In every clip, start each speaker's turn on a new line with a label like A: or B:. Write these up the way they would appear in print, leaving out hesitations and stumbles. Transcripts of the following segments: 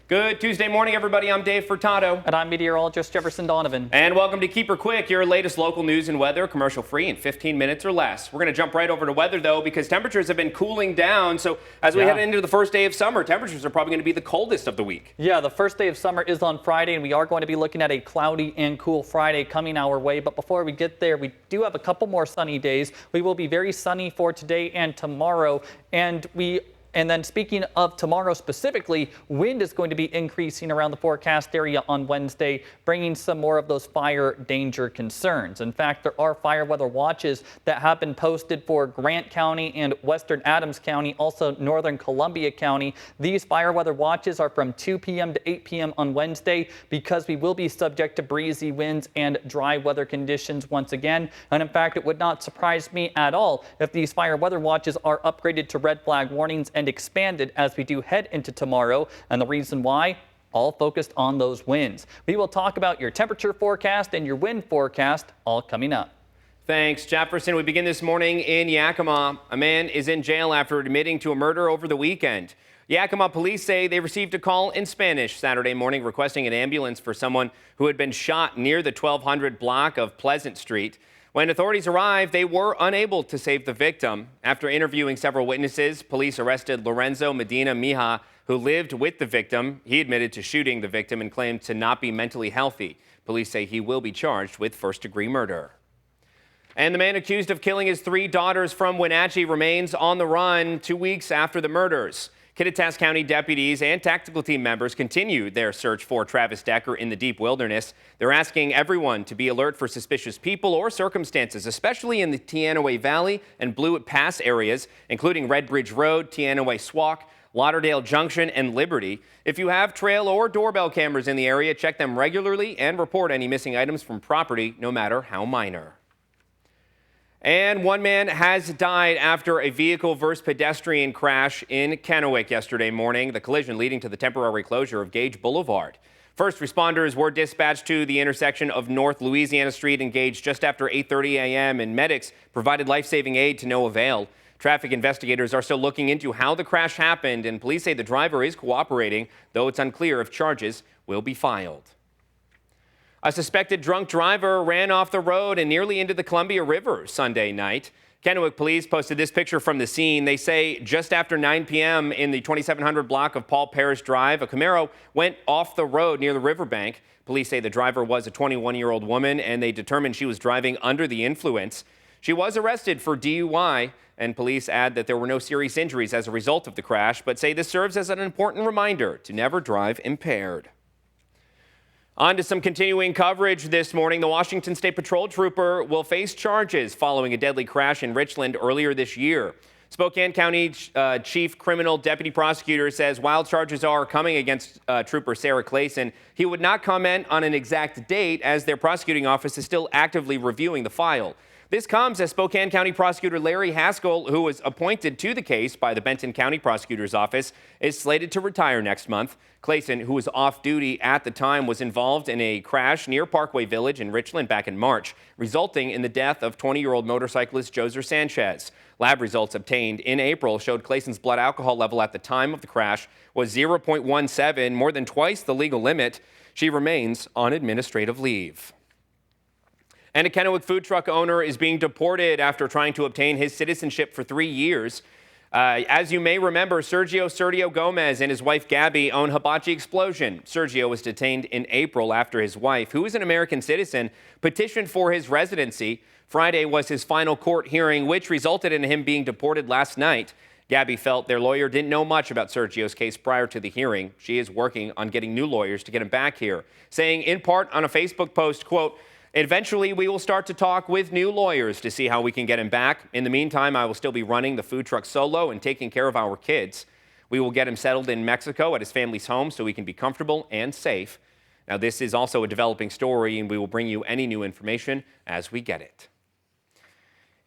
A: Good Tuesday morning, everybody. I'm Dave Furtado.
B: And I'm meteorologist Jefferson Donovan.
A: And welcome to KEPR QUIK, your latest local news and weather, commercial free in 15 minutes or less. We're going to jump right over to weather, though, because temperatures have been cooling down. So as we head into the first day of summer, temperatures are probably going to be the coldest of the week.
B: Yeah, the first day of summer is on Friday, and we are going to be looking at a cloudy and cool Friday coming our way. But before we get there, we do have a couple more sunny days. We will be very sunny for today and tomorrow. And then speaking of tomorrow specifically, wind is going to be increasing around the forecast area on Wednesday, bringing some more of those fire danger concerns. In fact, there are fire weather watches that have been posted for Grant County and Western Adams County, also Northern Columbia County. These fire weather watches are from 2 p.m. to 8 p.m. on Wednesday because we will be subject to breezy winds and dry weather conditions once again. And in fact, it would not surprise me at all if these fire weather watches are upgraded to red flag warnings and expanded as we do head into tomorrow. And the reason why? All focused on those winds. We will talk about your temperature forecast and your wind forecast all coming up.
A: Thanks, Jefferson. We begin this morning in Yakima. A man is in jail after admitting to a murder over the weekend. Yakima police say they received a call in Spanish Saturday morning requesting an ambulance for someone who had been shot near the 1200 block of Pleasant Street. When authorities arrived, they were unable to save the victim. After interviewing several witnesses, police arrested Lorenzo Medina Mija, who lived with the victim. He admitted to shooting the victim and claimed to not be mentally healthy. Police say he will be charged with first-degree murder. And the man accused of killing his 3 daughters from Wenatchee remains on the run 2 weeks after the murders. Kittitas County deputies and tactical team members continued their search for Travis Decker in the deep wilderness. They're asking everyone to be alert for suspicious people or circumstances, especially in the Teanaway Valley and Blewett Pass areas, including Red Bridge Road, Teanaway Swamp, Lauderdale Junction, and Liberty. If you have trail or doorbell cameras in the area, check them regularly and report any missing items from property, no matter how minor. And one man has died after a vehicle versus pedestrian crash in Kennewick yesterday morning, the collision leading to the temporary closure of Gage Boulevard. First responders were dispatched to the intersection of North Louisiana Street and Gage just after 8:30 a.m. and medics provided life-saving aid to no avail. Traffic investigators are still looking into how the crash happened, and police say the driver is cooperating, though it's unclear if charges will be filed. A suspected drunk driver ran off the road and nearly into the Columbia River Sunday night. Kennewick police posted this picture from the scene. They say just after 9 p.m. in the 2700 block of Paul Parrish Drive, a Camaro went off the road near the riverbank. Police say the driver was a 21-year-old woman, and they determined she was driving under the influence. She was arrested for DUI, and police add that there were no serious injuries as a result of the crash, but say this serves as an important reminder to never drive impaired. On to some continuing coverage this morning. The Washington State Patrol trooper will face charges following a deadly crash in Richland earlier this year. Spokane County Chief Criminal Deputy Prosecutor says while charges are coming against Trooper Sarah Clasen, he would not comment on an exact date as their prosecuting office is still actively reviewing the file. This comes as Spokane County Prosecutor Larry Haskell, who was appointed to the case by the Benton County Prosecutor's Office, is slated to retire next month. Clasen, who was off duty at the time, was involved in a crash near Parkway Village in Richland back in March, resulting in the death of 20-year-old motorcyclist Joser Sanchez. Lab results obtained in April showed Clasen's blood alcohol level at the time of the crash was 0.17, more than twice the legal limit. She remains on administrative leave. And a Kennewick food truck owner is being deported after trying to obtain his citizenship for 3 years. As you may remember, Sergio Gomez and his wife Gabby own Hibachi Explosion. Sergio was detained in April after his wife, who is an American citizen, petitioned for his residency. Friday was his final court hearing, which resulted in him being deported last night. Gabby felt their lawyer didn't know much about Sergio's case prior to the hearing. She is working on getting new lawyers to get him back here, saying in part on a Facebook post, quote, "Eventually, we will start to talk with new lawyers to see how we can get him back. In the meantime, I will still be running the food truck solo and taking care of our kids. We will get him settled in Mexico at his family's home so he can be comfortable and safe." Now, this is also a developing story, and we will bring you any new information as we get it.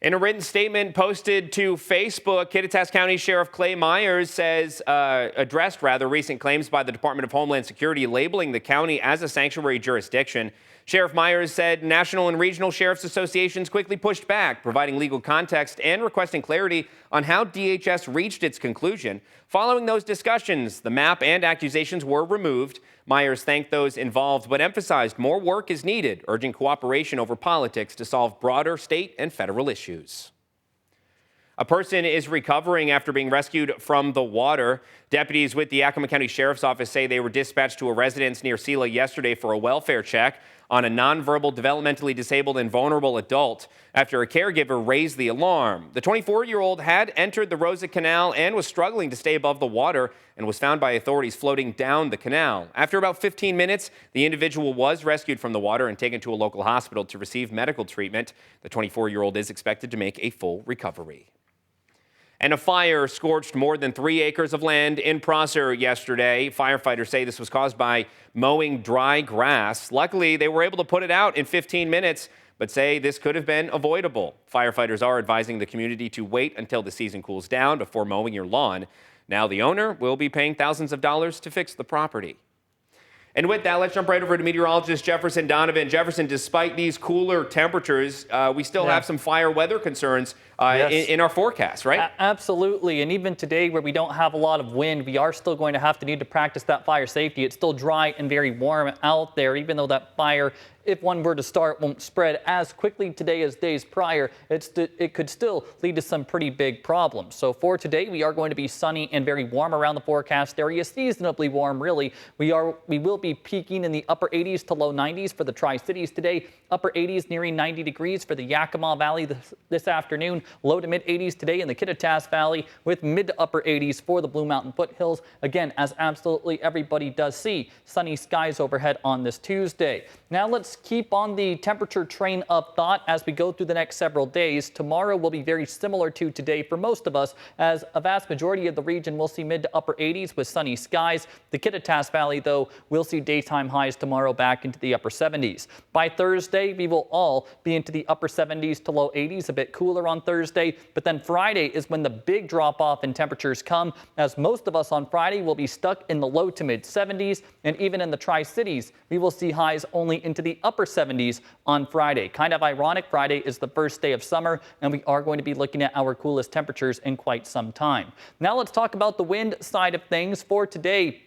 A: In a written statement posted to Facebook, Kittitas County Sheriff Clay Myers addressed recent claims by the Department of Homeland Security labeling the county as a sanctuary jurisdiction. Sheriff Myers said national and regional sheriff's associations quickly pushed back, providing legal context and requesting clarity on how DHS reached its conclusion. Following those discussions, the map and accusations were removed. Myers thanked those involved, but emphasized more work is needed, urging cooperation over politics to solve broader state and federal issues. A person is recovering after being rescued from the water. Deputies with the Yakima County Sheriff's Office say they were dispatched to a residence near Sela yesterday for a welfare check on a nonverbal, developmentally disabled and vulnerable adult after a caregiver raised the alarm. The 24-year-old had entered the Rosa Canal and was struggling to stay above the water and was found by authorities floating down the canal. After about 15 minutes, the individual was rescued from the water and taken to a local hospital to receive medical treatment. The 24-year-old is expected to make a full recovery. And a fire scorched more than 3 acres of land in Prosser yesterday. Firefighters say this was caused by mowing dry grass. Luckily, they were able to put it out in 15 minutes, but say this could have been avoidable. Firefighters are advising the community to wait until the season cools down before mowing your lawn. Now the owner will be paying thousands of dollars to fix the property. And with that, let's jump right over to meteorologist Jefferson Donovan. Jefferson, despite these cooler temperatures, we still have some fire weather concerns in our forecast, right? Absolutely.
B: And even today, where we don't have a lot of wind, we are still going to need to practice that fire safety. It's still dry and very warm out there, even though that fire, if one were to start, won't spread as quickly today as days prior. It could still lead to some pretty big problems. So for today, we are going to be sunny and very warm around the forecast area, seasonably warm, really. We will be peaking in the upper 80s to low 90s for the Tri-Cities today, upper 80s nearing 90 degrees for the Yakima Valley this afternoon, low to mid 80s today in the Kittitas Valley, with mid to upper 80s for the Blue Mountain foothills. Again, as absolutely everybody does see, sunny skies overhead on this Tuesday. Now let's keep on the temperature train of thought as we go through the next several days. Tomorrow will be very similar to today for most of us, as a vast majority of the region will see mid to upper 80s with sunny skies. The Kittitas Valley, though, will see daytime highs tomorrow back into the upper 70s. By Thursday, we will all be into the upper 70s to low 80s, a bit cooler on Thursday. But then Friday is when the big drop off in temperatures come, as most of us on Friday will be stuck in the low to mid 70s. And even in the Tri-Cities, we will see highs only into the upper 70s on Friday. Kind of ironic, Friday is the first day of summer, and we are going to be looking at our coolest temperatures in quite some time. Now let's talk about the wind side of things for today.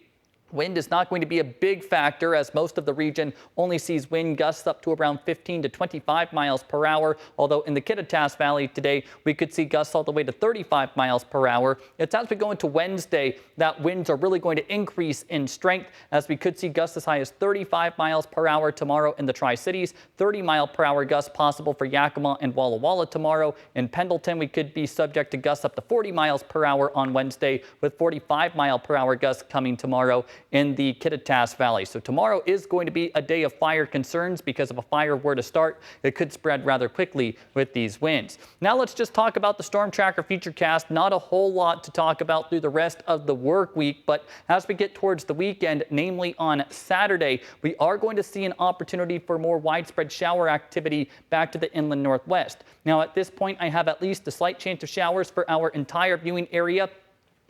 B: Wind is not going to be a big factor, as most of the region only sees wind gusts up to around 15 to 25 miles per hour, although in the Kittitas Valley today, we could see gusts all the way to 35 miles per hour. It's as we go into Wednesday that winds are really going to increase in strength, as we could see gusts as high as 35 miles per hour tomorrow in the Tri-Cities, 30 mile per hour gusts possible for Yakima and Walla Walla tomorrow. In Pendleton, we could be subject to gusts up to 40 miles per hour on Wednesday, with 45 mile per hour gusts coming tomorrow in the Kittitas Valley. So tomorrow is going to be a day of fire concerns, because if a fire were to start, it could spread rather quickly with these winds. Now let's just talk about the Storm Tracker Futurecast. Not a whole lot to talk about through the rest of the work week, but as we get towards the weekend, namely on Saturday, we are going to see an opportunity for more widespread shower activity back to the inland northwest. Now at this point, I have at least a slight chance of showers for our entire viewing area,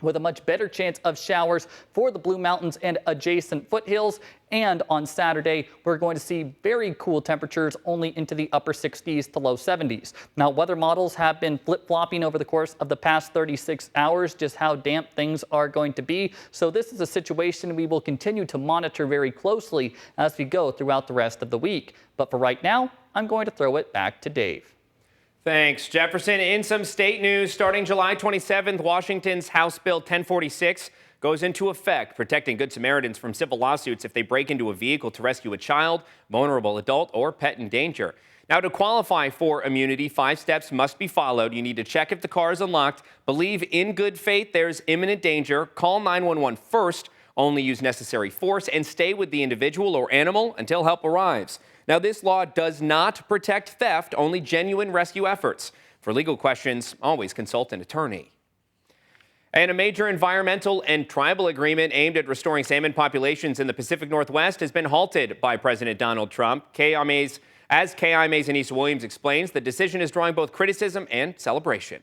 B: with a much better chance of showers for the Blue Mountains and adjacent foothills. And on Saturday, we're going to see very cool temperatures only into the upper 60s to low 70s. Now, weather models have been flip-flopping over the course of the past 36 hours, just how damp things are going to be. So this is a situation we will continue to monitor very closely as we go throughout the rest of the week. But for right now, I'm going to throw it back to Dave.
A: Thanks, Jefferson. In some state news, starting July 27th, Washington's House Bill 1046 goes into effect, protecting Good Samaritans from civil lawsuits if they break into a vehicle to rescue a child, vulnerable adult, or pet in danger. Now, to qualify for immunity, 5 steps must be followed. You need to check if the car is unlocked, believe in good faith there's imminent danger, call 911 first, only use necessary force, and stay with the individual or animal until help arrives. Now, this law does not protect theft, only genuine rescue efforts. For legal questions, always consult an attorney. And a major environmental and tribal agreement aimed at restoring salmon populations in the Pacific Northwest has been halted by President Donald Trump. As KIMA's Anissa Williams explains, the decision is drawing both criticism and celebration.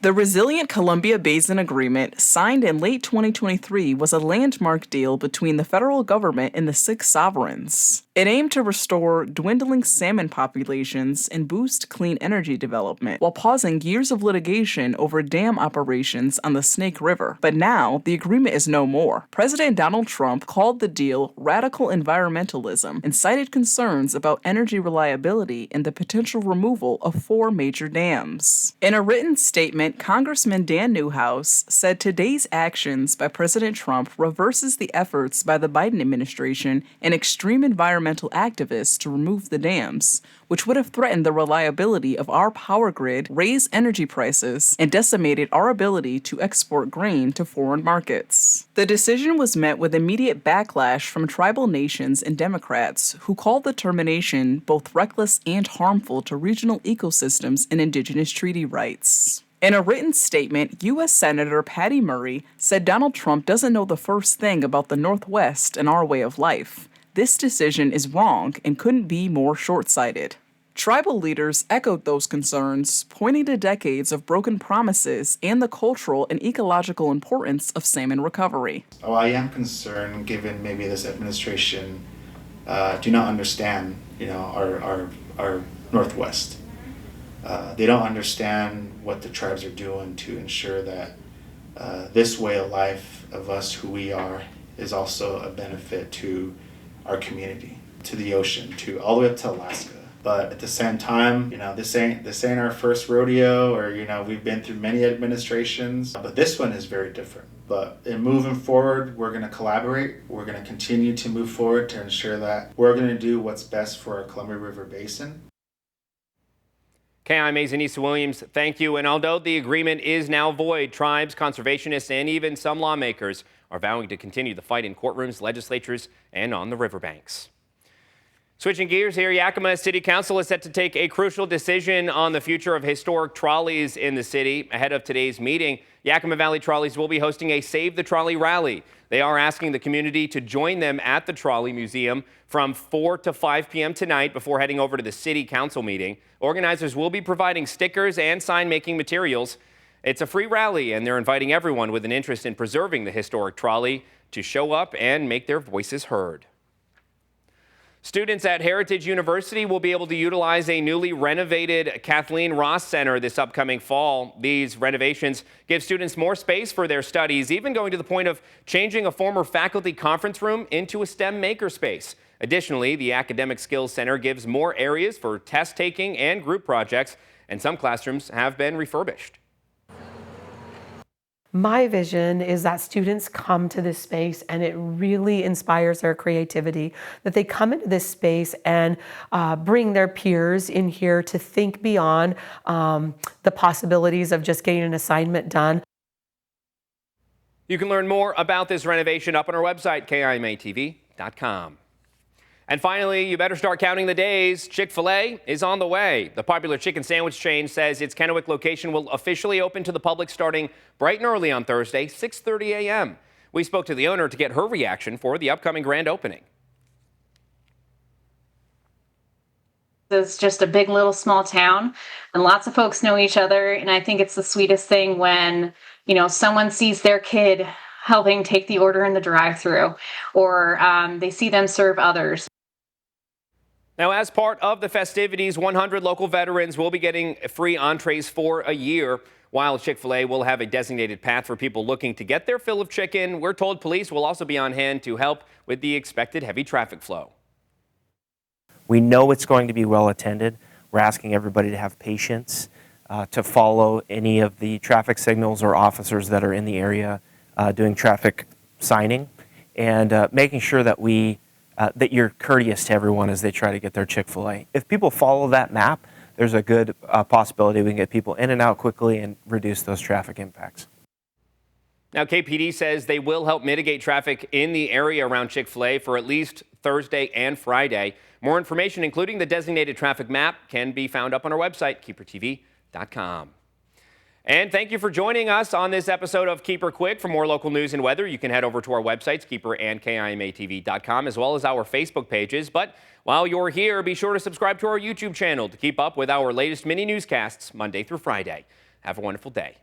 C: The Resilient Columbia Basin Agreement, signed in late 2023, was a landmark deal between the federal government and the 6 sovereigns. It aimed to restore dwindling salmon populations and boost clean energy development, while pausing years of litigation over dam operations on the Snake River. But now, the agreement is no more. President Donald Trump called the deal radical environmentalism and cited concerns about energy reliability and the potential removal of 4 major dams. In a written statement, Congressman Dan Newhouse said today's actions by President Trump reverses the efforts by the Biden administration and extreme environmental activists to remove the dams, which would have threatened the reliability of our power grid, raised energy prices, and decimated our ability to export grain to foreign markets. The decision was met with immediate backlash from tribal nations and Democrats who called the termination both reckless and harmful to regional ecosystems and indigenous treaty rights. In a written statement, U.S. Senator Patty Murray said Donald Trump doesn't know the first thing about the Northwest and our way of life. This decision is wrong and couldn't be more short-sighted. Tribal leaders echoed those concerns, pointing to decades of broken promises and the cultural and ecological importance of salmon recovery.
D: Oh, I am concerned, given maybe this administration do not understand, our Northwest. They don't understand what the tribes are doing to ensure that this way of life of us, who we are, is also a benefit to our community, to the ocean, to all the way up to Alaska. But at the same time, this ain't our first rodeo, or we've been through many administrations, but this one is very different. But in moving forward, we're going to collaborate. We're going to continue to move forward to ensure that we're going to do what's best for our Columbia River Basin.
A: KIMA's Anissa Williams, thank you. And although the agreement is now void, tribes, conservationists, and even some lawmakers are vowing to continue the fight in courtrooms, legislatures, and on the riverbanks. Switching gears here, Yakima City Council is set to take a crucial decision on the future of historic trolleys in the city. Ahead of today's meeting, Yakima Valley Trolleys will be hosting a Save the Trolley rally. They are asking the community to join them at the Trolley Museum from 4 to 5 p.m. tonight before heading over to the City Council meeting. Organizers will be providing stickers and sign-making materials. It's a free rally, and they're inviting everyone with an interest in preserving the historic trolley to show up and make their voices heard. Students at Heritage University will be able to utilize a newly renovated Kathleen Ross Center this upcoming fall. These renovations give students more space for their studies, even going to the point of changing a former faculty conference room into a STEM makerspace. Additionally, the Academic Skills Center gives more areas for test taking and group projects, and some classrooms have been refurbished.
E: My vision is that students come to this space and it really inspires their creativity, that they come into this space and bring their peers in here to think beyond the possibilities of just getting an assignment done.
A: You can learn more about this renovation up on our website, KIMATV.com. And finally, you better start counting the days. Chick-fil-A is on the way. The popular chicken sandwich chain says its Kennewick location will officially open to the public starting bright and early on Thursday, 6:30 a.m. We spoke to the owner to get her reaction for the upcoming grand opening.
F: It's just a big little small town, and lots of folks know each other. And I think it's the sweetest thing when, someone sees their kid helping take the order in the drive-thru, or they see them serve others.
A: Now, as part of the festivities, 100 local veterans will be getting free entrees for a year, while Chick-fil-A will have a designated path for people looking to get their fill of chicken. We're told police will also be on hand to help with the expected heavy traffic flow.
G: We know it's going to be well attended. We're asking everybody to have patience, to follow any of the traffic signals or officers that are in the area doing traffic signing, and making sure that that you're courteous to everyone as they try to get their Chick-fil-A. If people follow that map, there's a good possibility we can get people in and out quickly and reduce those traffic impacts.
A: Now, KPD says they will help mitigate traffic in the area around Chick-fil-A for at least Thursday and Friday. More information, including the designated traffic map, can be found up on our website, KEPRTV.com. And thank you for joining us on this episode of KEPR QUIK. For more local news and weather, you can head over to our websites, KEPR and KIMATV.com, as well as our Facebook pages. But while you're here, be sure to subscribe to our YouTube channel to keep up with our latest mini newscasts Monday through Friday. Have a wonderful day.